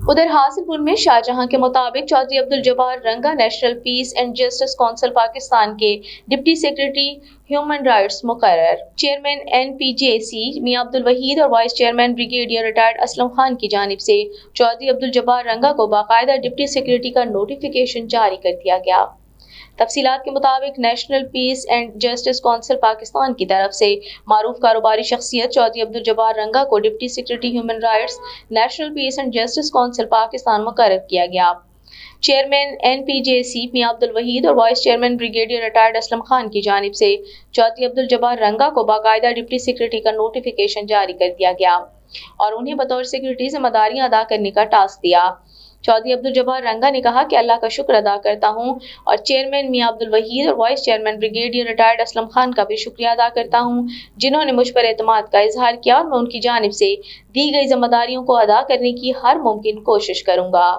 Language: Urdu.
ادھر حاصل پور میں شاہجہاں کے مطابق چودھری عبدالجبار رنگا national piece and justice council Pakistan کے ڈپٹی سیکرٹری ہیومن رائٹس مقرر۔ چیئرمین NPJC میاں عبدالوحید اور vice chairman brigadier retired Aslam Khan کی جانب سے چودھری عبدالجبار رنگا کو باقاعدہ ڈپٹی سیکرٹری کا نوٹیفیکیشن جاری کر دیا گیا۔ تفصیلات کے مطابق national piece and justice council Pakistan کی طرف سے معروف کاروباری شخصیت چودھری عبدالجبار رنگا کو deputy secretary human rights national piece and justice council Pakistan مقرر کیا گیا۔ چیئرمین NPJC میاں عبدالوحید اور vice chairman brigadier retired Aslam Khan کی جانب سے چودھری عبدالجبار رنگا کو باقاعدہ ڈپٹی سیکرٹری کا نوٹیفیکیشن جاری کر دیا گیا اور انہیں بطور سیکرٹری ذمہ داریاں ادا کرنے کا ٹاسک دیا۔ چودھری عبدالجبار رنگا نے کہا کہ اللہ کا شکر ادا کرتا ہوں اور چیئرمین میاں عبدالوحید اور vice chairman brigadier retired Aslam Khan کا بھی شکریہ ادا کرتا ہوں جنہوں نے مجھ پر اعتماد کا اظہار کیا اور میں ان کی جانب سے دی گئی ذمہ داریوں کو ادا کرنے کی ہر ممکن کوشش کروں گا۔